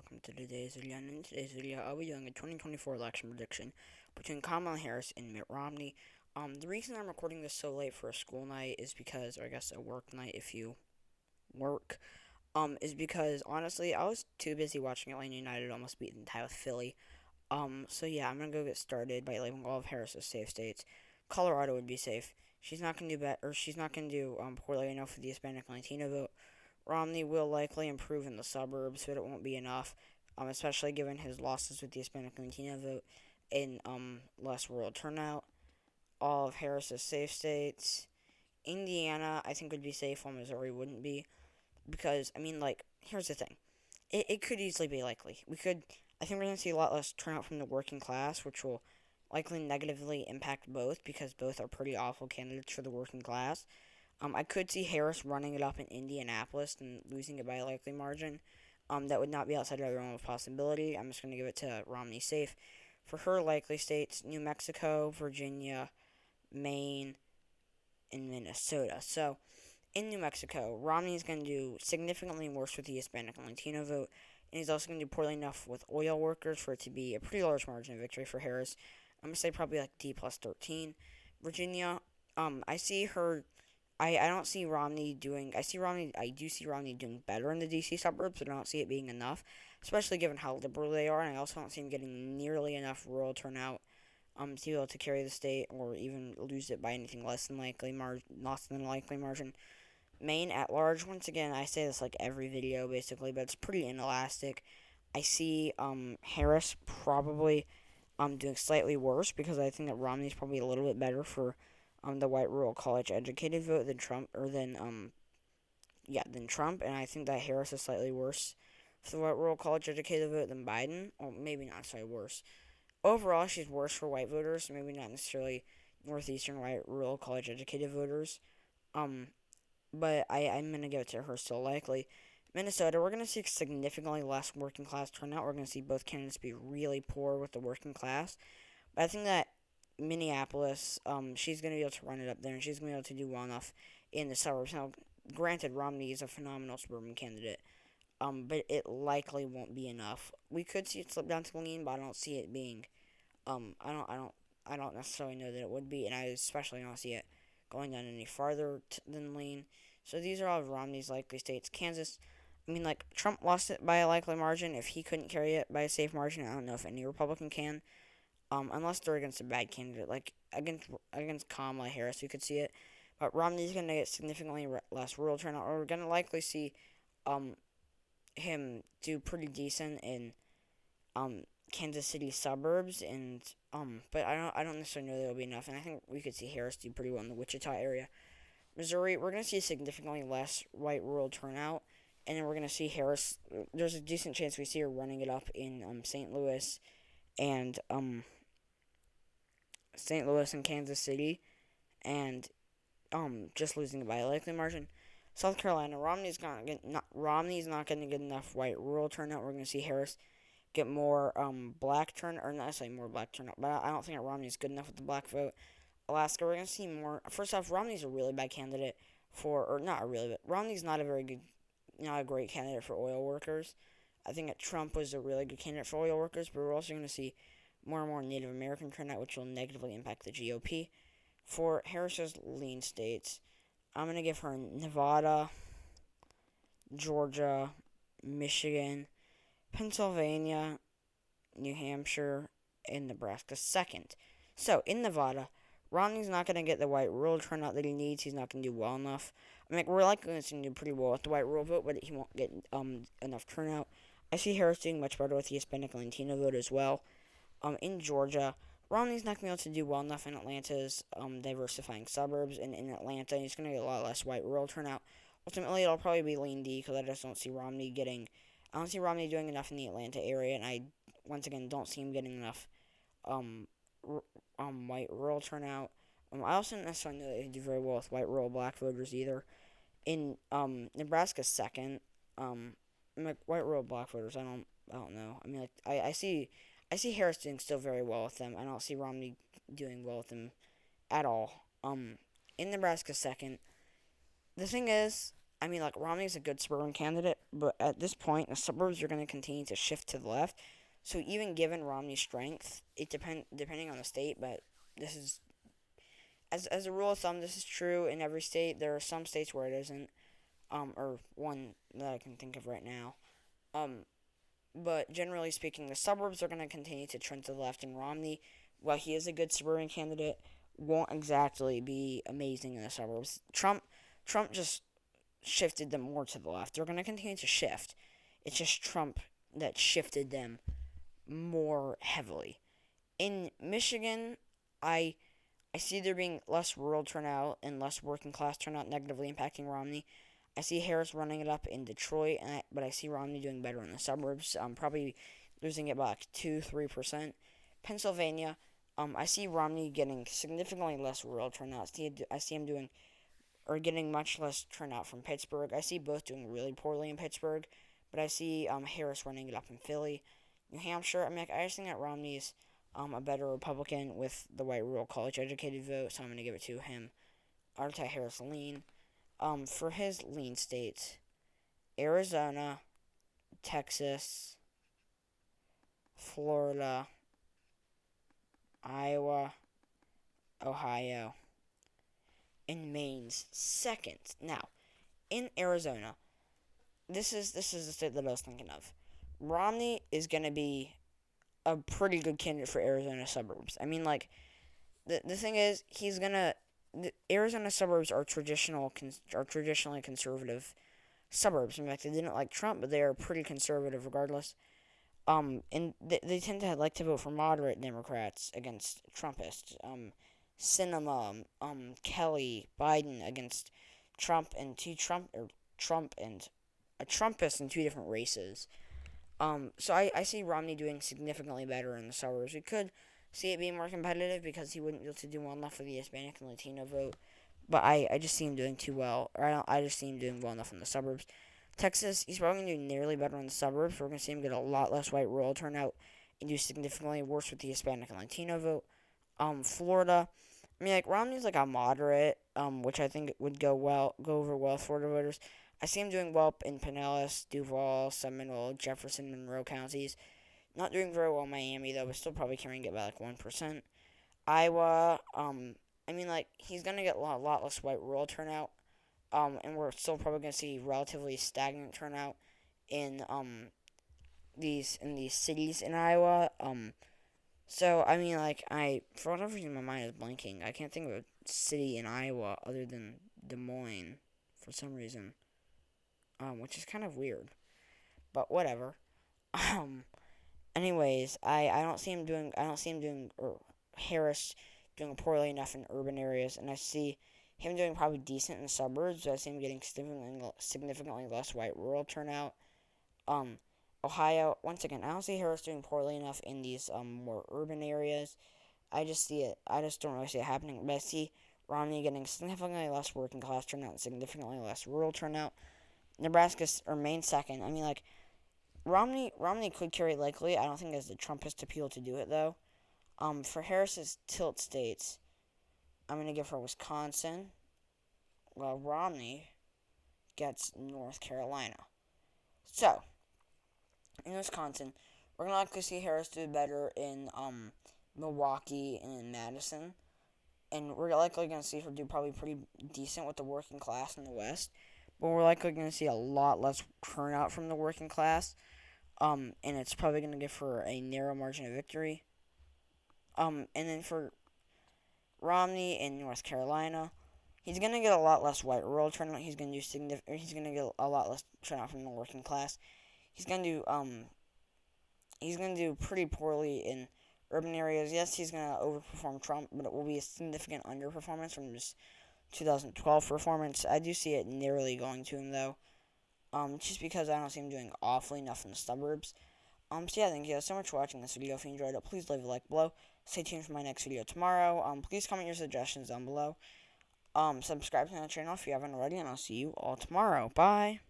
welcome to today's video. And in today's video, I'll be doing a 2024 election prediction between Kamala Harris and Mitt Romney. The reason I'm recording this so late for a school night is because, or I guess a work night if you work, is because honestly, I was too busy watching Atlanta United almost beat the tie with Philly. So yeah, I'm gonna go get started by labeling all of Harris's safe states. Colorado would be safe. She's not gonna do she's not gonna do poorly enough for the Hispanic and Latino vote. Romney will likely improve in the suburbs, but it won't be enough, especially given his losses with the Hispanic and Latino vote and less rural turnout. All of Harris's safe states. Indiana, I think, would be safe, while Missouri wouldn't be. Because, here's the thing. It could easily be likely. I think we're going to see a lot less turnout from the working class, which will likely negatively impact both, because both are pretty awful candidates for the working class. I could see Harris running it up in Indianapolis and losing it by a likely margin. That would not be outside of the realm of possibility. I'm just going to give it to Romney safe. For her likely states, New Mexico, Virginia, Maine, and Minnesota. So, in New Mexico, Romney is going to do significantly worse with the Hispanic and Latino vote, and he's also going to do poorly enough with oil workers for it to be a pretty large margin of victory for Harris. I'm going to say probably like D plus 13. Virginia, I see her I don't see Romney doing. I do see Romney doing better in the DC suburbs, but I don't see it being enough, especially given how liberal they are. And I also don't see him getting nearly enough rural turnout to be able to carry the state or even lose it by anything less than likely margin. Maine at large. Once again, I say this like every video basically, but it's pretty inelastic. I see Harris probably doing slightly worse because I think that Romney's probably a little bit better for the white rural college educated vote than Trump than Trump, and I think that Harris is slightly worse for the white rural college educated vote than Biden, or maybe not slightly worse. Overall, she's worse for white voters, maybe not necessarily northeastern white rural college educated voters. Um, but I'm gonna give it to her still likely. Minnesota, we're gonna see significantly less working class turnout. We're gonna see both candidates be really poor with the working class. But I think that Minneapolis, she's going to be able to run it up there, and she's going to be able to do well enough in the suburbs. Now, granted, Romney is a phenomenal suburban candidate, but it likely won't be enough. We could see it slip down to lean, but I don't see it being. I don't necessarily know that it would be, and I especially don't see it going down any farther than lean. So these are all of Romney's likely states. Kansas, Trump lost it by a likely margin. If he couldn't carry it by a safe margin, I don't know if any Republican can. Unless they're against a bad candidate, like against Kamala Harris, you could see it. But Romney's going to get significantly less rural turnout, or we're going to likely see um, him do pretty decent in Kansas City suburbs, and but I don't necessarily know that will be enough. And I think we could see Harris do pretty well in the Wichita area. Missouri, we're going to see significantly less white rural turnout, and then we're going to see Harris. There's a decent chance we see her running it up in St. Louis and Kansas City, and just losing by a likely margin. South Carolina, Romney's not going to get enough white rural turnout. We're going to see Harris get more black turnout, or not necessarily more black turnout, but I don't think that Romney's good enough with the black vote. Alaska, we're going to see more. First off, Romney's a really bad candidate or not a really bad. Romney's not a very good, not a great candidate for oil workers. I think that Trump was a really good candidate for oil workers, but we're also going to see more and more Native American turnout, which will negatively impact the GOP. For Harris's lean states, I'm going to give her Nevada, Georgia, Michigan, Pennsylvania, New Hampshire, and Nebraska second. So, in Nevada, Romney's not going to get the white rural turnout that he needs. He's not going to do well enough. We're likely going to do pretty well with the white rural vote, but he won't get enough turnout. I see Harris doing much better with the Hispanic and Latino vote as well. In Georgia, Romney's not going to be able to do well enough in Atlanta's diversifying suburbs, and in Atlanta, he's going to get a lot less white rural turnout. Ultimately, it'll probably be lean D because I just don't see Romney getting. I don't see Romney doing enough in the Atlanta area, and I once again don't see him getting enough white rural turnout. I also don't necessarily know that he'd do very well with white rural black voters either. In Nebraska second, white rural black voters, I don't know. I see Harris doing still very well with them. I don't see Romney doing well with them at all. In Nebraska second, the thing is, I mean, like, Romney's a good suburban candidate, but at this point, the suburbs are going to continue to shift to the left. So even given Romney's strength, depending on the state, but this is as a rule of thumb, this is true in every state. There are some states where it isn't, or one that I can think of right now. Um, but generally speaking, the suburbs are going to continue to trend to the left, and Romney, while he is a good suburban candidate, won't exactly be amazing in the suburbs. Trump just shifted them more to the left. They're going to continue to shift. It's just Trump that shifted them more heavily. In Michigan, I I see there being less rural turnout and less working class turnout negatively impacting Romney. I see Harris running it up in Detroit, but I see Romney doing better in the suburbs. Probably losing it by like 2-3%. Pennsylvania, I see Romney getting significantly less rural turnout. I see him doing or getting much less turnout from Pittsburgh. I see both doing really poorly in Pittsburgh, but I see Harris running it up in Philly. New Hampshire, I mean, like, I just think that Romney's a better Republican with the white rural college educated vote, so I'm going to give it to him. Artie Harris lean. For his lean states, Arizona, Texas, Florida, Iowa, Ohio, and Maine's second. Now, in Arizona, this is the state that I was thinking of. Romney is gonna be a pretty good candidate for Arizona suburbs. I mean, like, the thing is, the Arizona suburbs are traditionally conservative suburbs. In fact, they didn't like Trump, but they are pretty conservative regardless. And they tend to like to vote for moderate Democrats against Trumpists. Sinema, Kelly, Biden against Trump and a Trumpist in two different races. So I see Romney doing significantly better in the suburbs. We could see it being more competitive because he wouldn't be able to do well enough for the Hispanic and Latino vote. But I just see him doing too well. I just see him doing well enough in the suburbs. Texas, he's probably going to do nearly better in the suburbs. We're going to see him get a lot less white rural turnout and do significantly worse with the Hispanic and Latino vote. Florida, I mean, like, Romney's like a moderate, which I think would go over well with Florida voters. I see him doing well in Pinellas, Duval, Seminole, Jefferson, Monroe counties. Not doing very well in Miami, though, but still probably carrying it by like 1%. Iowa, I mean, like, he's going to get a lot less white rural turnout. And we're still probably going to see relatively stagnant turnout in these cities in Iowa. So I mean, like, for whatever reason my mind is blanking. I can't think of a city in Iowa other than Des Moines for some reason. Which is kind of weird, but whatever. Um, anyways, I don't see him doing or Harris doing poorly enough in urban areas, and I see him doing probably decent in the suburbs. I see him getting significantly less white rural turnout. Um, Ohio, once again, I don't see Harris doing poorly enough in these more urban areas. I just see it. I just don't really see it happening. But I see Romney getting significantly less working class turnout and significantly less rural turnout. Nebraska or Maine second. I mean, like, Romney could carry likely. I don't think there's the Trumpist appeal to do it though. For Harris's tilt states, I'm gonna give her Wisconsin, while Romney gets North Carolina. So in Wisconsin, we're gonna likely see Harris do better in Milwaukee and in Madison, and we're likely gonna see her do probably pretty decent with the working class in the West. But we're likely gonna see a lot less turnout from the working class. And it's probably gonna give her a narrow margin of victory. And then for Romney in North Carolina, he's gonna get a lot less white rural turnout. He's gonna get a lot less turnout from the working class. He's gonna do pretty poorly in urban areas. Yes, he's gonna overperform Trump, but it will be a significant underperformance from his 2012 performance. I do see it nearly going to him though. Just because I don't see him doing awfully enough in the suburbs. So yeah, thank you guys so much for watching this video. If you enjoyed it, please leave a like below. Stay tuned for my next video tomorrow. Please comment your suggestions down below. Subscribe to the channel if you haven't already, and I'll see you all tomorrow. Bye.